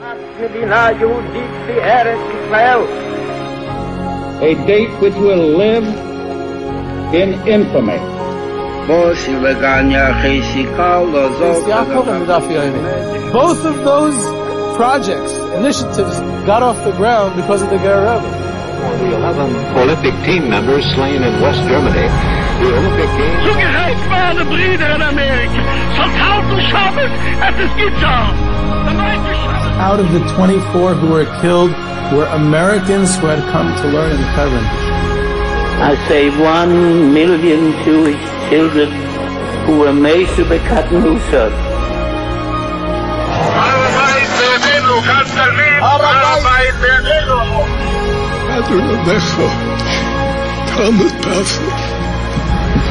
A date which will live in infamy. Both of those projects, initiatives, got off the ground because of the Ger. The 11 Olympic team members slain in West Germany. The Olympic Games. Zugerechtbare Brüder in Amerika. Vertraut und Schabbat, es ist Gitter. Out of the 24 who were killed were Americans who had come to learn in Hebron. I say 1 million Jewish children who were made to be Katnusot.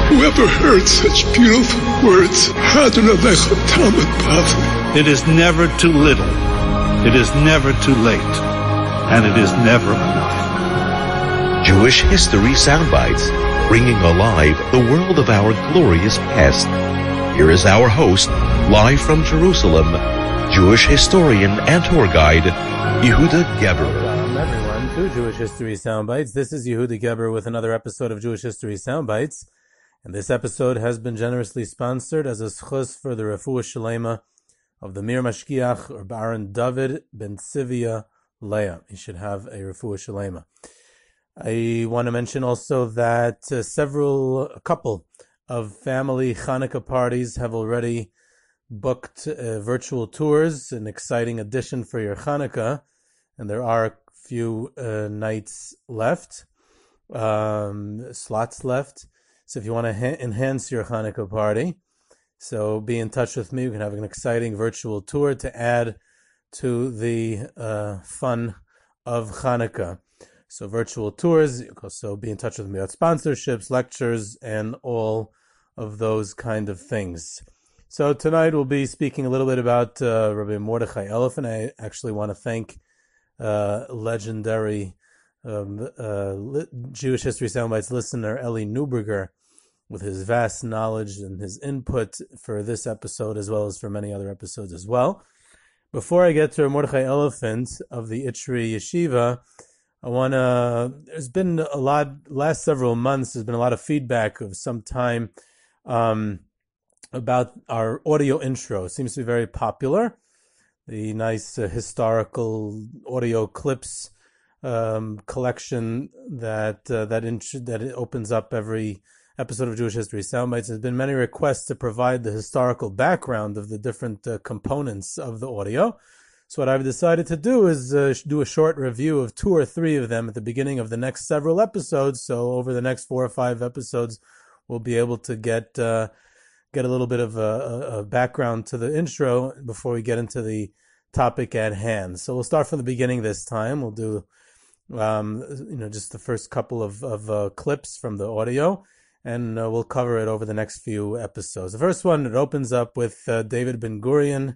Whoever heard such beautiful words? It is never too little. It is never too late. And it is never enough. Jewish History Soundbites, bringing alive the world of our glorious past. Here is our host, live from Jerusalem, Jewish historian and tour guide, Yehuda Geber. Welcome everyone to Jewish History Soundbites. This is Yehuda Geber with another episode of Jewish History Soundbites. And this episode has been generously sponsored as a schus for the refuah shalema of the Mir Mashkiach or Baron David ben Sivia Leah. He should have a refuah shalema. I want to mention also that a couple of family Hanukkah parties have already booked virtual tours, an exciting addition for your Hanukkah, and there are a few nights left, slots left. So if you want to enhance your Hanukkah party, so be in touch with me. We can have an exciting virtual tour to add to the fun of Hanukkah. So virtual tours, so be in touch with me about sponsorships, lectures, and all of those kind of things. So tonight we'll be speaking a little bit about Rabbi Mordechai Elefant. I actually want to thank legendary Jewish History Soundbites listener Eli Neuberger with his vast knowledge and his input for this episode as well as for many other episodes as well. Before I get to Mordechai Elefant of the ITRI Yeshiva, there's been a lot, last several months, there's been a lot of feedback of some time about our audio intro. It seems to be very popular. The nice historical audio clips collection that it opens up every episode of Jewish History Soundbites. There's been many requests to provide the historical background of the different components of the audio. So what I've decided to do is do a short review of 2 or 3 of them at the beginning of the next several episodes. So over the next 4 or 5 episodes, we'll be able to get a little bit of a background to the intro before we get into the topic at hand. So we'll start from the beginning this time. We'll do just the first couple of clips from the audio, and we'll cover it over the next few episodes. The first one, it opens up with David ben Gurion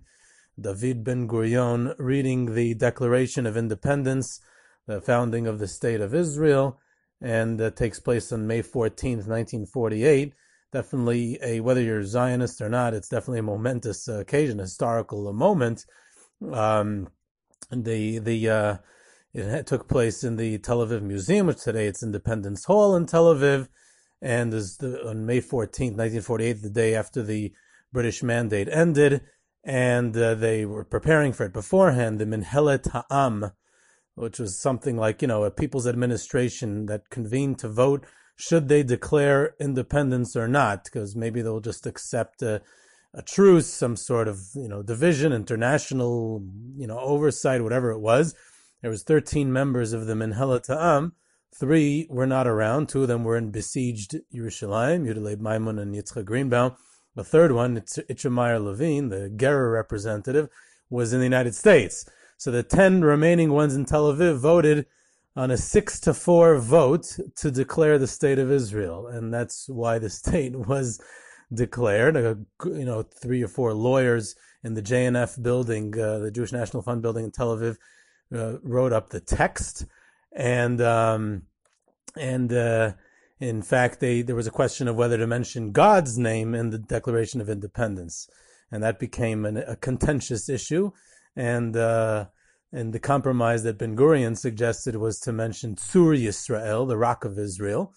reading the Declaration of Independence, the founding of the State of Israel, and takes place on May 14th, 1948. Definitely whether you're Zionist or not, it's definitely a momentous occasion, a historical moment. It took place in the Tel Aviv Museum, which today it's Independence Hall in Tel Aviv, and on May 14th, 1948, the day after the British mandate ended, and they were preparing for it beforehand. The Minhelet Ha'am, which was something like, a people's administration that convened to vote should they declare independence or not, because maybe they'll just accept a truce, some sort of, division, international, oversight, whatever it was. There was 13 members of the Minhelet Ha'am. 3 were not around. 2 of them were in besieged Yerushalayim, Leib Maimon and Yitzchak Greenbaum. The third one, Itamar Levine, the Gerer representative, was in the United States. So the 10 remaining ones in Tel Aviv voted on a 6-4 vote to declare the State of Israel. And that's why the state was declared. 3 or 4 lawyers in the JNF building, the Jewish National Fund building in Tel Aviv, wrote up the text. And in fact, there was a question of whether to mention God's name in the Declaration of Independence, and that became a contentious issue. And And the compromise that Ben Gurion suggested was to mention Tzur Yisrael, the Rock of Israel.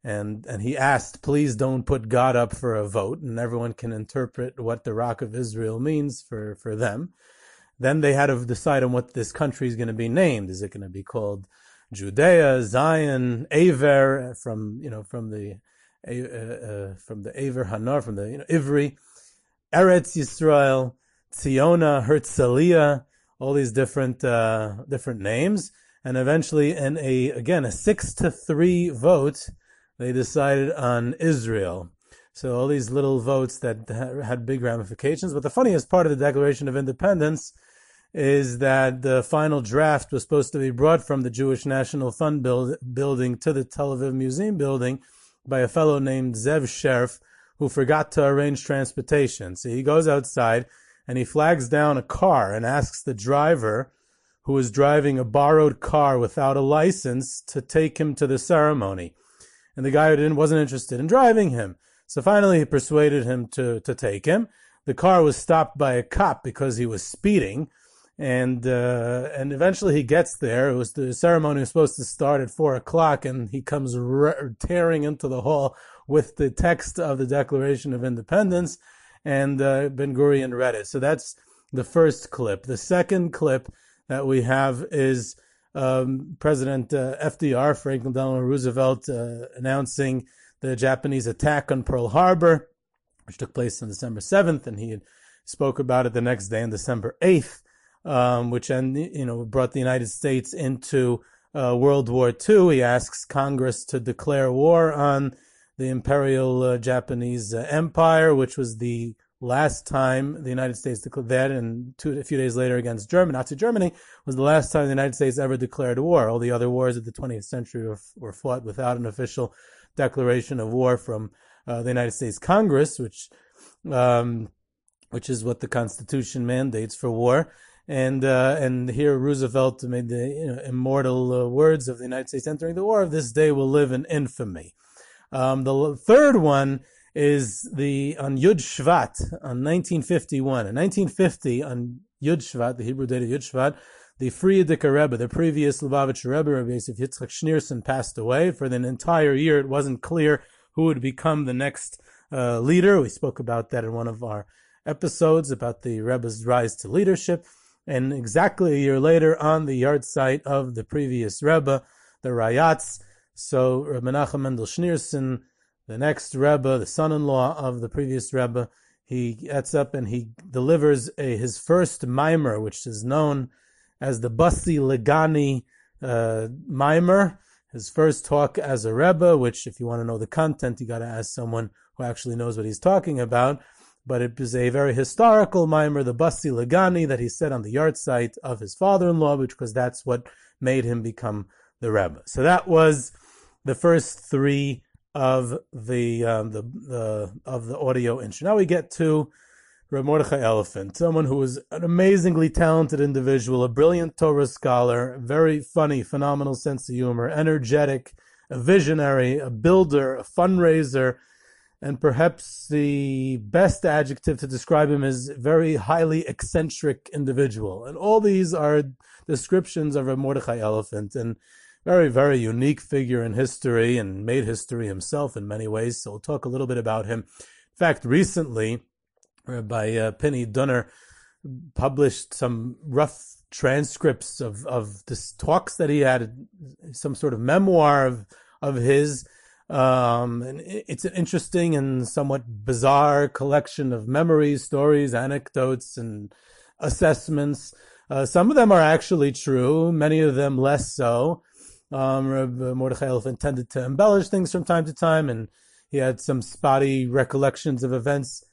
And he asked, please don't put God up for a vote, and everyone can interpret what the Rock of Israel means for them. Then they had to decide on what this country is going to be named. Is it going to be called Judea, Zion, Aver, from the Aver Hanar, from the ITRI, Eretz Yisrael, Tziona, Herzliya, all these different names, and eventually in a 6-3 vote, they decided on Israel. So all these little votes that had big ramifications. But the funniest part of the Declaration of Independence is that the final draft was supposed to be brought from the Jewish National Fund building to the Tel Aviv Museum building by a fellow named Zev Sherf, who forgot to arrange transportation. So he goes outside and he flags down a car and asks the driver, who was driving a borrowed car without a license, to take him to the ceremony. And the guy wasn't interested in driving him. So finally he persuaded him to take him. The car was stopped by a cop because he was speeding. And eventually he gets there. The ceremony was supposed to start at 4:00, and he comes tearing into the hall with the text of the Declaration of Independence, and Ben Gurion read it. So that's the first clip. The second clip that we have is President FDR, Franklin Delano Roosevelt, announcing the Japanese attack on Pearl Harbor, which took place on December 7th, and he spoke about it the next day on December 8th. Which brought the United States into World War II. He asks Congress to declare war on the Imperial Japanese Empire, which was the last time the United States declared that, and a few days later against Nazi Germany, was the last time the United States ever declared war. All the other wars of the 20th century were fought without an official declaration of war from the United States Congress, which is what the Constitution mandates for war. And here Roosevelt made the immortal words of the United States entering the war: "This day will live in infamy." The third one is on Yud Shvat on 1951. In 1950, on Yud Shvat, the Hebrew date of Yud Shvat, the Frierdiker Rebbe, the previous Lubavitcher Rebbe, Rabbi Yitzchak Schneerson, passed away. For an entire year, it wasn't clear who would become the next leader. We spoke about that in one of our episodes about the Rebbe's rise to leadership. And exactly a year later, on the yard site of the previous Rebbe, the Rayatz, so Reb Menachem Mendel Schneerson, the next Rebbe, the son-in-law of the previous Rebbe, he gets up and he delivers his first mimer, which is known as the Basi Legani mimer, his first talk as a Rebbe, which, if you want to know the content, you got to ask someone who actually knows what he's talking about. But it was a very historical mimer, the Basi Legani, that he said on the yard site of his father-in-law, because that's what made him become the Rebbe. So that was the first three of the audio intro. Now we get to Rabbi Mordechai Elefant, someone who was an amazingly talented individual, a brilliant Torah scholar, very funny, phenomenal sense of humor, energetic, a visionary, a builder, a fundraiser, and perhaps the best adjective to describe him is very highly eccentric individual. And all these are descriptions of Rabbi Mordechai Elefant, and very, very unique figure in history, and made history himself in many ways. So we'll talk a little bit about him. In fact, recently, Rabbi Penny Dunner published some rough transcripts of the talks that he had, some sort of memoir of his. And it's an interesting and somewhat bizarre collection of memories, stories, anecdotes, and assessments. Some of them are actually true, many of them less so. Rabbi Mordechai Elefant tended to embellish things from time to time, and he had some spotty recollections of events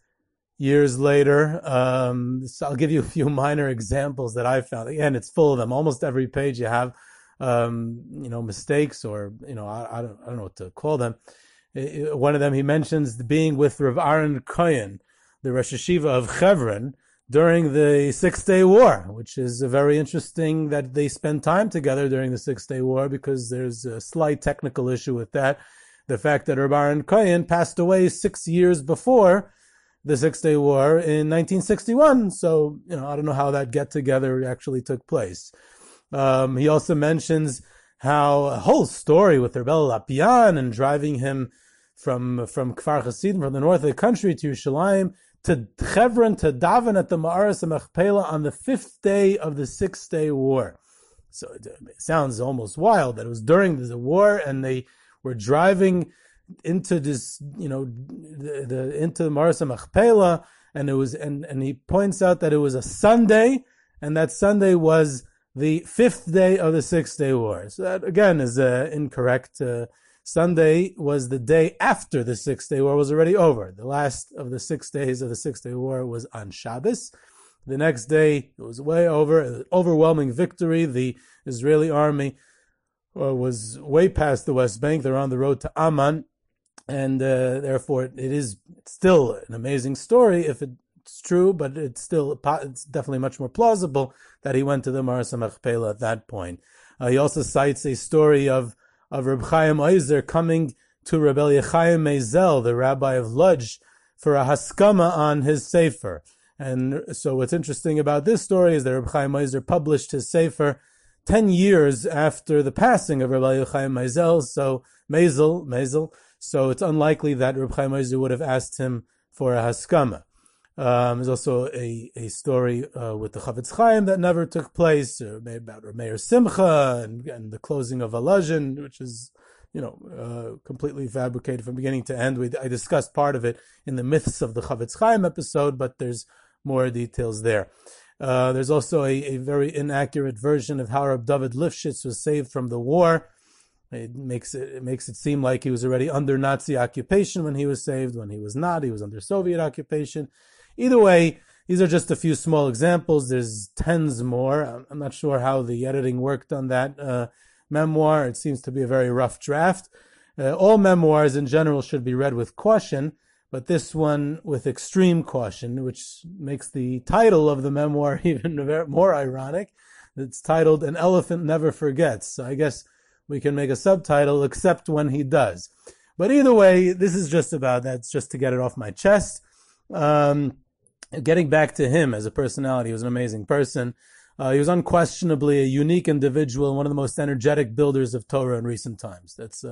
years later. So I'll give you a few minor examples that I found. Again, it's full of them. Almost every page you have mistakes, or, I don't know what to call them. One of them, he mentions being with Rav Aharon Cohen, the Rosh Yeshiva of Hebron, during the 6-Day War, which is very interesting that they spend time together during the 6-Day War, because there's a slight technical issue with that. The fact that Rav Aharon Cohen passed away 6 years before the Six-Day War in 1961. So, I don't know how that get-together actually took place. He also mentions how a whole story with Rebel Lapian and driving him from Kfar Hasidim, from the north of the country to Yerushalayim, to Hebron, to daven at the Ma'aras Machpelah on the 5th day of the Six-Day War. So it sounds almost wild that it was during the war and they were driving into this, into the Ma'aras Machpelah, and it was, and he points out that it was a Sunday, and that Sunday was the 5th day of the Six-Day War. So that again is incorrect. Sunday was the day after the Six-Day War was already over. The last of the 6 days of the Six-Day War was on Shabbos. The next day, it was way over. An overwhelming victory. The Israeli army was way past the West Bank. They're on the road to Amman. And therefore, it's still an amazing story if it's true, but it's definitely much more plausible that he went to the Ma'aras Machpelah at that point. He also cites a story of Reb Chaim Oizer coming to Reb Chaim Mezel, the rabbi of Lodz, for a haskama on his sefer. And so what's interesting about this story is that Reb Chaim Oizer published his sefer 10 years after the passing of Reb Chaim Mezel, so so it's unlikely that Reb Chaim Oizer would have asked him for a haskama. There's also a story with the Chavetz Chaim that never took place, about Meir Simcha and the closing of Alazhin, which is, completely fabricated from beginning to end. I discussed part of it in the Myths of the Chavetz Chaim episode, but there's more details there. There's also a very inaccurate version of how Reb David Lifshitz was saved from the war. It makes it seem like he was already under Nazi occupation when he was saved, when he was not. He was under Soviet occupation. Either way, these are just a few small examples. There's tens more. I'm not sure how the editing worked on that memoir. It seems to be a very rough draft. All memoirs in general should be read with caution, but this one with extreme caution, which makes the title of the memoir even more ironic. It's titled "An Elephant Never Forgets." So I guess we can make a subtitle, "Except When He Does." But either way, this is just about that's just to get it off my chest. Getting back to him as a personality, he was an amazing person. He was unquestionably a unique individual, one of the most energetic builders of Torah in recent times. That's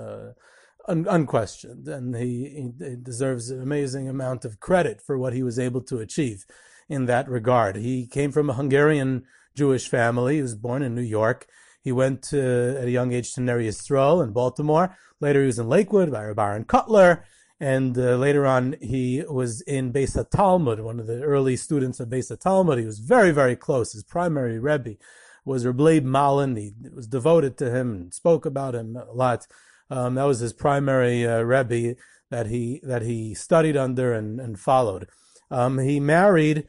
unquestioned, and he deserves an amazing amount of credit for what he was able to achieve in that regard. He came from a Hungarian Jewish family. He was born in New York. He went at a young age to Ner Yisrael in Baltimore. Later, he was in Lakewood by Rabbi Kotler. And later on, he was in Beit Talmud, one of the early students of Beit Talmud. He was very, very close. His primary Rebbe was Leib Malin. He was devoted to him and spoke about him a lot. That was his primary Rebbe that he studied under and followed. He married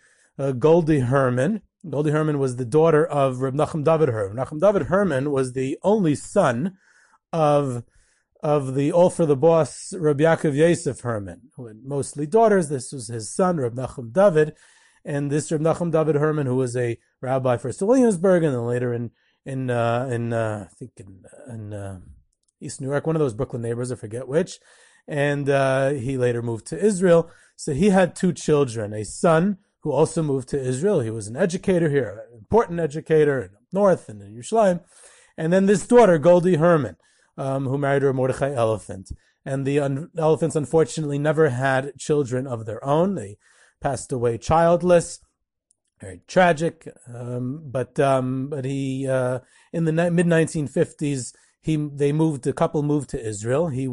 Goldie Herman. Goldie Herman was the daughter of Reb Nachum David Herman. Nachum David Herman was the only son of the all for the boss Reb Yaakov Yosef Herman, who had mostly daughters. This was his son, Reb Nachum David, and this Reb Nachum David Herman, who was a rabbi first in Williamsburg and then later in East New York, one of those Brooklyn neighbors, I forget which, and he later moved to Israel. So he had two children, a son who also moved to Israel. He was an educator here, an important educator in North and in Yerushalayim, and then this daughter, Goldie Herman, who married Rabbi Mordechai Elefant. And the Elefants, unfortunately, never had children of their own. They passed away childless. Very tragic. But he, in the mid-1950s, the couple moved to Israel. He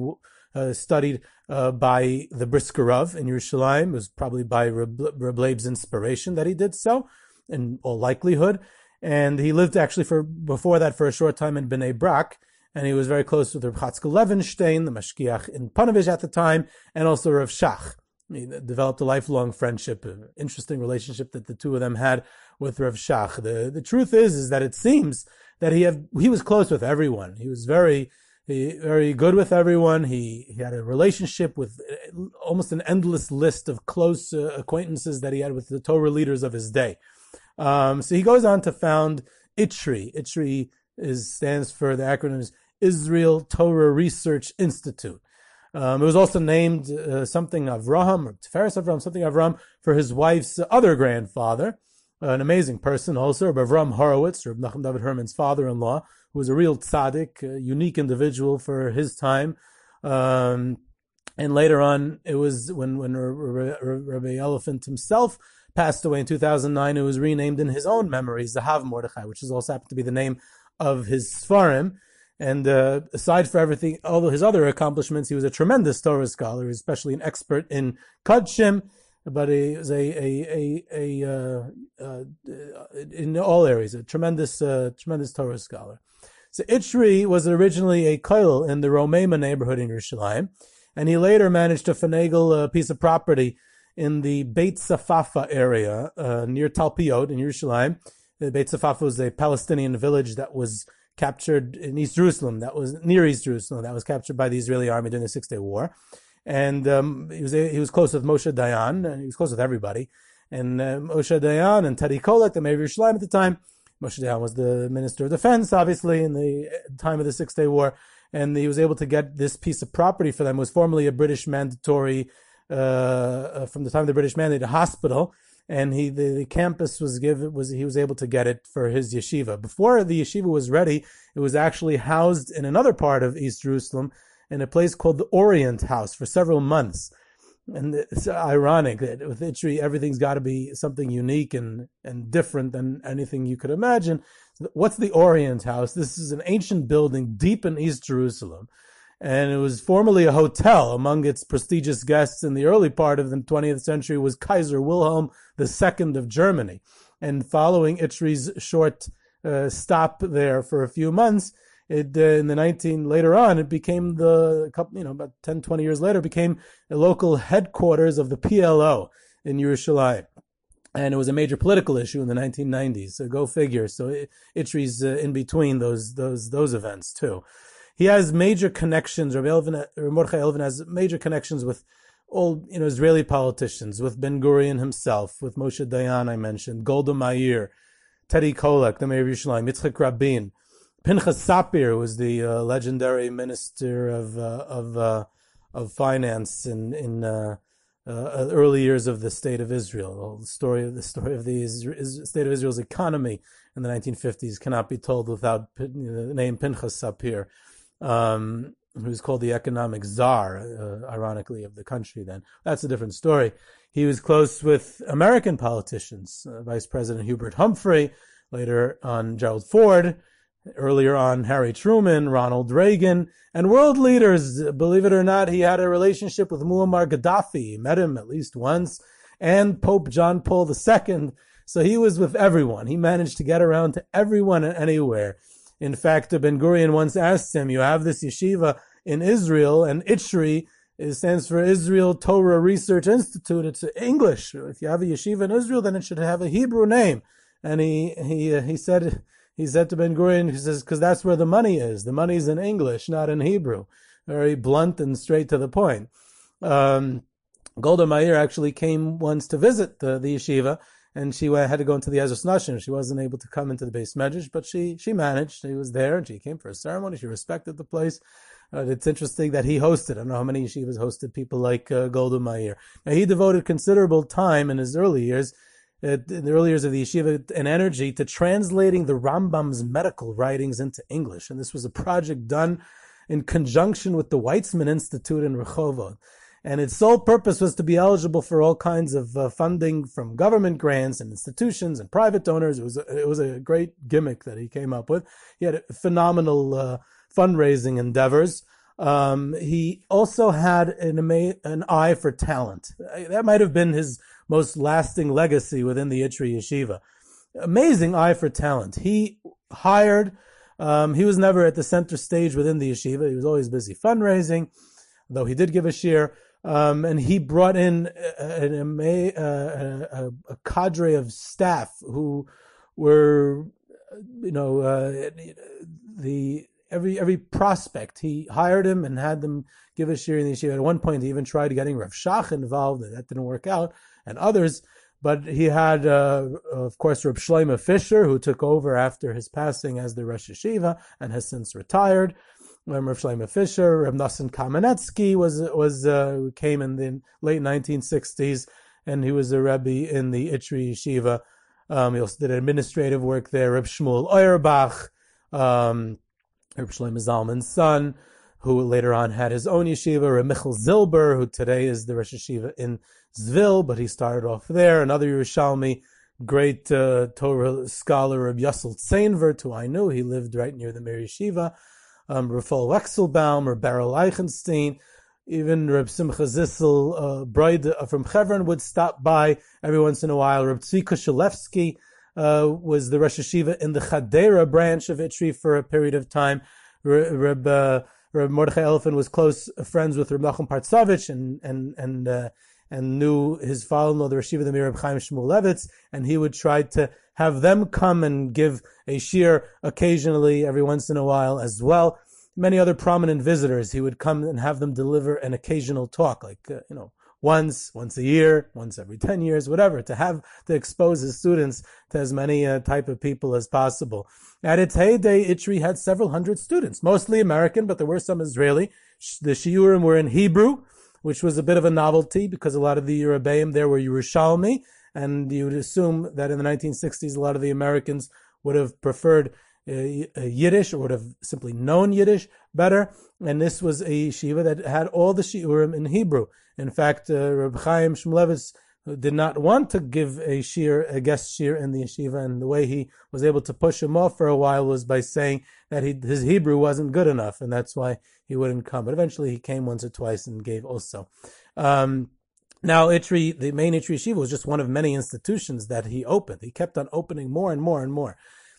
studied by the Brisker Rov in Yerushalayim. It was probably by Reb Leib's inspiration that he did so, in all likelihood. And he lived actually before that for a short time in Bnei Brak. And he was very close with Reb Chatzkel Levenstein, the Mashgiach in Panovich at the time, and also Rav Shach. He developed a lifelong friendship, an interesting relationship that the two of them had with Rav Shach. The truth is that it seems that he was close with everyone. He was very good with everyone. He had a relationship with almost an endless list of close acquaintances that he had with the Torah leaders of his day. So he goes on to found ITRI. ITRI stands for, the acronym is Israel Torah Research Institute. It was also named something Avraham, or Tiferes Avraham, something Avraham, for his wife's other grandfather, an amazing person also, Rabbi Avram Horowitz, Rabbi Nachum David Herman's father-in-law, who was a real tzaddik, a unique individual for his time. And later on, it was when Rabbi Elefant himself passed away in 2009, it was renamed in his own memory, Zahav Mordechai, which is also happened to be the name of his Sfarim. And aside for everything, all of his other accomplishments, he was a tremendous Torah scholar, especially an expert in Kodshim, but he was in all areas, a tremendous Torah scholar. So Itri was originally a kollel in the Romema neighborhood in Yerushalayim, and he later managed to finagle a piece of property in the Beit Safafa area near Talpiot in Yerushalayim. The Beit Safafa was a Palestinian village that was captured in East Jerusalem, that was near East Jerusalem, that was captured by the Israeli army during the 6-Day War. And he was close with Moshe Dayan, and he was close with everybody. And Moshe Dayan and Teddy Kolek, the mayor of Yerushalayim at the time, Moshe Dayan was the Minister of Defense, obviously, in the time of the 6-Day War, and he was able to get this piece of property for them. It was formerly a British mandatory, from the time of the British mandated hospital, and the campus he was able to get it for his yeshiva. Before the yeshiva was ready, it was actually housed in another part of East Jerusalem, in a place called the Orient House, for several months. And it's ironic that with Itri, everything's got to be something unique and different than anything you could imagine. What's the Orient House? This is an ancient building deep in East Jerusalem, and it was formerly a hotel. Among its prestigious guests in the early part of the 20th century was Kaiser Wilhelm II of Germany. And following Itri's short stop there for a few months, later on, it became about 10, 20 years later, became a local headquarters of the PLO in Yerushalayim. And it was a major political issue in the 1990s. So go figure. So Itri's in between those events too. He has major connections. Rabbi Mordechai Elefant has major connections with all Israeli politicians, with Ben Gurion himself, with Moshe Dayan, I mentioned, Golda Meir, Teddy Kolek, the mayor of Yerushalayim, Yitzchak Rabin. Pinchas Sapir was the legendary minister of finance in early years of the State of Israel. The story of the State of Israel's economy in the 1950s cannot be told without the name Pinchas Sapir, who was called the economic czar, ironically, of the country then. That's a different story. He was close with American politicians, Vice President Hubert Humphrey, later on Gerald Ford, earlier on Harry Truman, Ronald Reagan, and world leaders. Believe it or not, he had a relationship with Muammar Gaddafi. He met him at least once, and Pope John Paul II. So he was with everyone. He managed to get around to everyone and anywhere. In fact, Ben Gurion once asked him, you have this yeshiva in Israel, and ITRI stands for Israel Torah Research Institute. It's English. If you have a yeshiva in Israel, then it should have a Hebrew name. And he said to Ben Gurion, he says, because that's where the money is. The money's in English, not in Hebrew. Very blunt and straight to the point. Golda Meir actually came once to visit the yeshiva, and she had to go into the Ezras Nashim. She wasn't able to come into the Beis Medrash, but she managed. She was there, and she came for a ceremony. She respected the place. It's interesting that he hosted. I don't know how many yeshivas hosted people like Golda Meir. Now, he devoted considerable time in his early years, in the early years of the yeshiva, and energy to translating the Rambam's medical writings into English. And this was a project done in conjunction with the Weizmann Institute in Rehovot. And its sole purpose was to be eligible for all kinds of funding from government grants and institutions and private donors. It was a great gimmick that he came up with. He had phenomenal fundraising endeavors. He also had an eye for talent. That might have been his most lasting legacy within the ITRI Yeshiva. Amazing eye for talent. He hired, he was never at the center stage within the yeshiva. He was always busy fundraising, though he did give a shir. And he brought in a cadre of staff who were, every prospect. He hired him and had them give a shir in the yeshiva. At one point, he even tried getting Rav Shach involved. That didn't work out, and others. But he had, of course, Reb Shlomo Fisher, who took over after his passing as the Rosh Yeshiva and has since retired. Rav Shlomo Fisher, Rav Nosson Kamenetsky came in the late 1960s, and he was a Rebbe in the ITRI Yeshiva. He also did administrative work there. Reb Shmuel Auerbach, Reb Shlomo Zalman's son, who later on had his own yeshiva. Reb Michal Zilber, who today is the Rosh Yeshiva in Zvil, but he started off there. Another Yerushalmi, great Torah scholar, Reb Yossel Tzeinvert, who I knew. He lived right near the Mir Yeshiva. Rafal Wechselbaum, Reb Beryl Eichenstein. Even Reb Simcha Zissel, bride from Chevron, would stop by every once in a while. Reb Tzvika Shalevsky was the Rosh Yeshiva in the Chadera branch of ITRI for a period of time. Reb Mordechai Elefant was close friends with Reb Nachum Partzovich and knew his father-in-law, the Rosh Yeshiva, the Mir Reb Chaim Shmulevitz, and he would try to have them come and give a shiur occasionally, every once in a while as well. Many other prominent visitors, he would come and have them deliver an occasional talk, like, once a year, once every 10 years, whatever, to expose his students to as many type of people as possible. At its heyday, ITRI had several hundred students, mostly American, but there were some Israeli. The shiurim were in Hebrew, which was a bit of a novelty because a lot of the Rebbeim there were Yerushalmi, and you would assume that in the 1960s, a lot of the Americans would have preferred Yiddish, or would have simply known Yiddish better. And this was a yeshiva that had all the shiurim in Hebrew. In fact, Reb Chaim Shmulevitz did not want to give a guest shiur in the yeshiva, and the way he was able to push him off for a while was by saying that his Hebrew wasn't good enough, and that's why he wouldn't come. But eventually he came once or twice and gave also. Now, ITRI, the main ITRI Yeshiva, was just one of many institutions that he opened. He kept on opening more and more and more.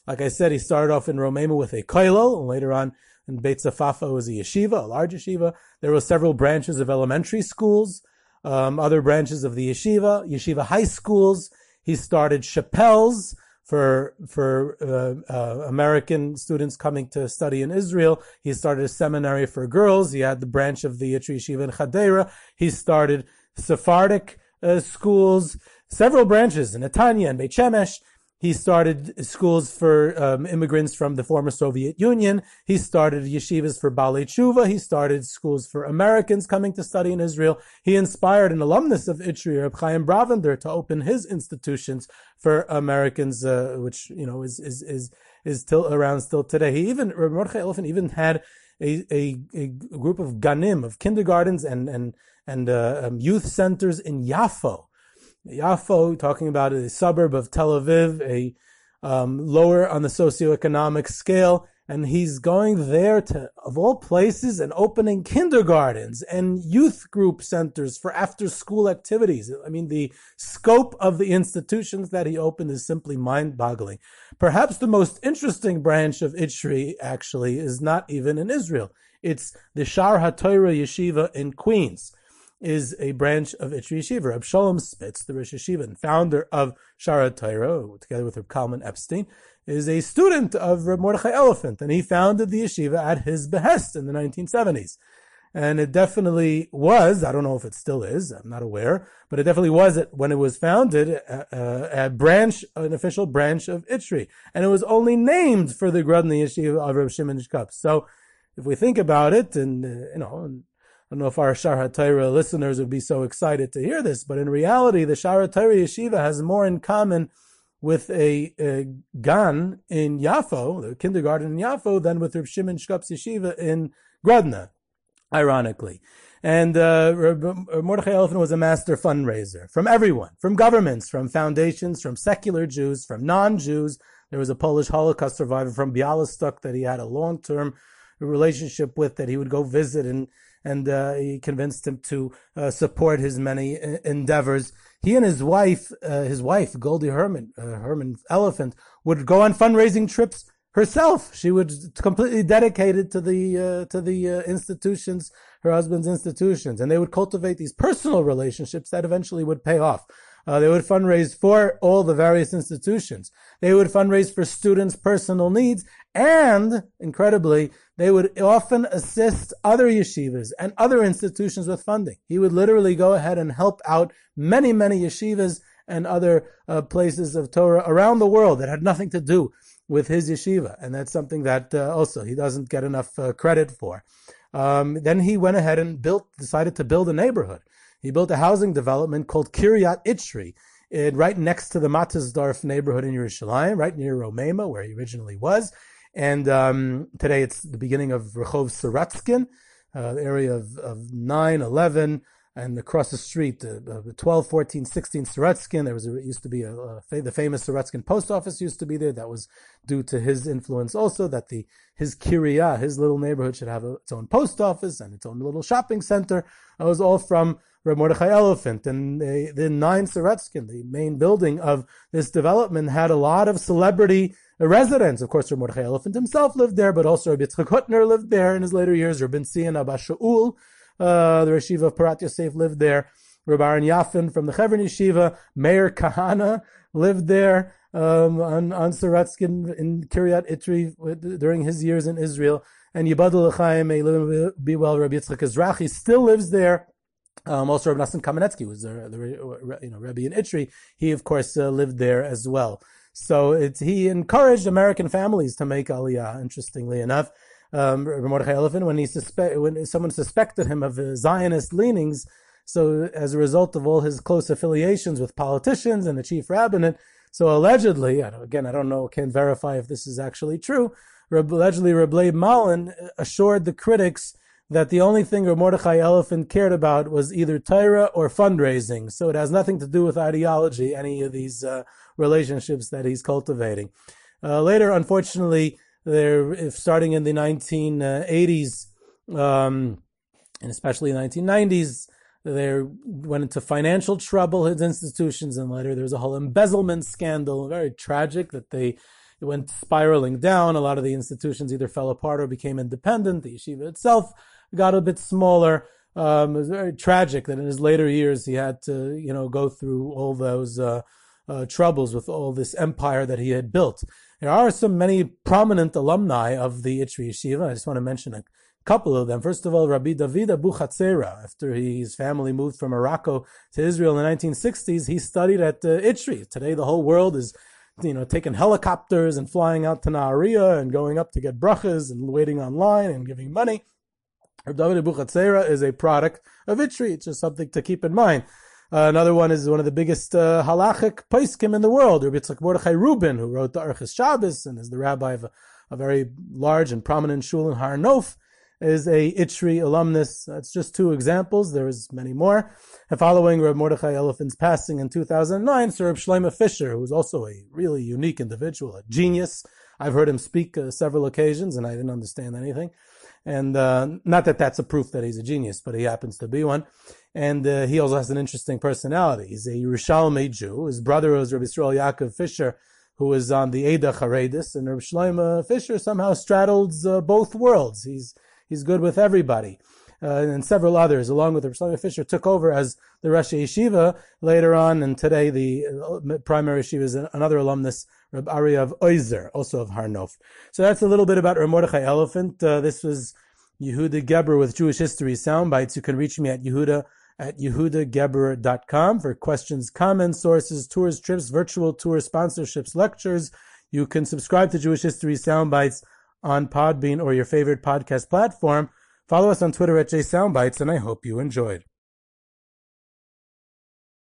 Like I said, he started off in Romema with a kollel, and later on in Beit Safafa was a yeshiva, a large yeshiva. There were several branches of elementary schools, other branches of the yeshiva high schools. He started chapels for American students coming to study in Israel. He started a seminary for girls. He had the branch of the ITRI Yeshiva in Chadera. He started Sephardic schools, several branches in Netanya and Beit Shemesh. He started schools for immigrants from the former Soviet Union. He started yeshivas for Balei Tshuva. He started schools for Americans coming to study in Israel. He inspired an alumnus of ITRI, Reb Chaim Bravender, to open his institutions for Americans, which is still around still today. Reb Mordechai Elefant even had a group of ganim, of kindergartens and youth centers in Yafo. Yafo, talking about a suburb of Tel Aviv, lower on the socioeconomic scale, and he's going there to, of all places, and opening kindergartens and youth group centers for after-school activities. I mean, the scope of the institutions that he opened is simply mind-boggling. Perhaps the most interesting branch of ITRI, actually, is not even in Israel. It's the Shar HaTorah Yeshiva in Queens. Is a branch of ITRI Yeshiva. Reb Sholem Spitz, the Rosh Yeshiva and founder of Shara Torah, together with Reb Kalman Epstein, is a student of Reb Mordechai Elefant, and he founded the yeshiva at his behest in the 1970s. And it definitely was, I don't know if it still is, I'm not aware, but it definitely was, when it was founded, an official branch of ITRI. And it was only named for the Grodny Yeshiva of Reb Shimon Shkop. So, if we think about it, and I don't know if our Shar HaTorah listeners would be so excited to hear this, but in reality, the Shar HaTorah Yeshiva has more in common with a gan in Yafo, the kindergarten in Yafo, than with Reb Shimon Shkop's Yeshiva in Grodna, ironically. And Mordechai Elefant was a master fundraiser from everyone, from governments, from foundations, from secular Jews, from non-Jews. There was a Polish Holocaust survivor from Bialystok that he had a long-term relationship with, that he would go visit, and he convinced him to support his many endeavors. He and his wife, Goldie Herman Elefant, would go on fundraising trips herself. She would completely dedicated to the institutions, her husband's institutions, and they would cultivate these personal relationships that eventually would pay off. They would fundraise for all the various institutions. They would fundraise for students' personal needs, and, incredibly, they would often assist other yeshivas and other institutions with funding. He would literally go ahead and help out many, many yeshivas and other places of Torah around the world that had nothing to do with his yeshiva, and that's something that also he doesn't get enough credit for. Then he went ahead and decided to build a neighborhood. He built a housing development called Kiriyat Itri, right next to the Matisdorf neighborhood in Yerushalayim, right near Romema, where he originally was. And today it's the beginning of Rehov Sorotzkin, the area of 9, 11, and across the street, 12, 14, 16 Sorotzkin. It used to be the famous Sorotzkin post office used to be there. That was due to his influence also, that his Kiriyah, his little neighborhood, should have its own post office and its own little shopping center. It was all from Rabbi Mordechai Elefant. And the 9 Sorotzkin, the main building of this development, had a lot of celebrity residents. Of course, Rabbi Mordechai Elefant himself lived there, but also Rabbi Kotler lived there in his later years. Rabbi Tzion Abba Shaul, the Yeshiva of Parat Yosef, lived there. Rabbi Aharon Yafin from the Chevron Yeshiva, Meir Kahana lived there on Sorotzkin in Kiriyat Itri during his years in Israel. And Yibadul L'chaim, may be well, Rabbi Yitzchak Ezrachi still lives there. Also, Rabbi Nassim Kamenetsky was the Rebbe in Itri. He, of course, lived there as well. So he encouraged American families to make Aliyah. Interestingly enough, Rabbi Mordechai Elefant, when someone suspected him of Zionist leanings, so as a result of all his close affiliations with politicians and the chief rabbinate, so allegedly, I don't know, can't verify if this is actually true. Allegedly, Reb Leib Malin assured the critics that the only thing Reb Mordechai Elefant cared about was either Torah or fundraising. So it has nothing to do with ideology, any of these relationships that he's cultivating. Later, unfortunately, starting in the 1980s, and especially 1990s, they went into financial trouble, his institutions, and later there was a whole embezzlement scandal, very tragic, that it went spiraling down. A lot of the institutions either fell apart or became independent. The yeshiva itself got a bit smaller. It was very tragic that in his later years he had to, go through all those troubles with all this empire that he had built. There are many prominent alumni of the ITRI Yeshiva. I just want to mention a couple of them. First of all, Rabbi David Buchacera. After his family moved from Morocco to Israel in the 1960s, he studied at ITRI. Today, the whole world is taking helicopters and flying out to Nahariya and going up to get brachas and waiting online and giving money. Rabbi David Buchacera is a product of ITRI. It's just something to keep in mind. Another one is one of the biggest halachic poskim in the world, Rabbi Mordechai Rubin, who wrote the Archis Shabbos and is the rabbi of a very large and prominent shul in Har Nof, is a ITRI alumnus. That's just 2 examples. There is many more. And following Rabbi Mordechai Elefant's passing in 2009, Sir Reb Shlomo Fisher, who was also a really unique individual, a genius. I've heard him speak several occasions, and I didn't understand anything. And not that that's a proof that he's a genius, but he happens to be one. And he also has an interesting personality. He's a Yerushalmi Jew. His brother was Rabbi Yisrael Yaakov Fisher, who was on the Eda Charedis, and Rabbi Shlomo Fisher somehow straddles both worlds. He's good with everybody. And several others, along with Rabbi Shlomo Fisher, took over as the Rosh Yeshiva later on, and today the primary yeshiva is another alumnus, Rabbi Ari of Oizer, also of Har Nof. So that's a little bit about Rabbi Mordechai Elefant. This was Yehuda Geber with Jewish History Soundbites. You can reach me at yehuda@yehudageber.com for questions, comments, sources, tours, trips, virtual tours, sponsorships, lectures. You can subscribe to Jewish History Soundbites on Podbean or your favorite podcast platform. Follow us on Twitter at JSoundbites, and I hope you enjoyed.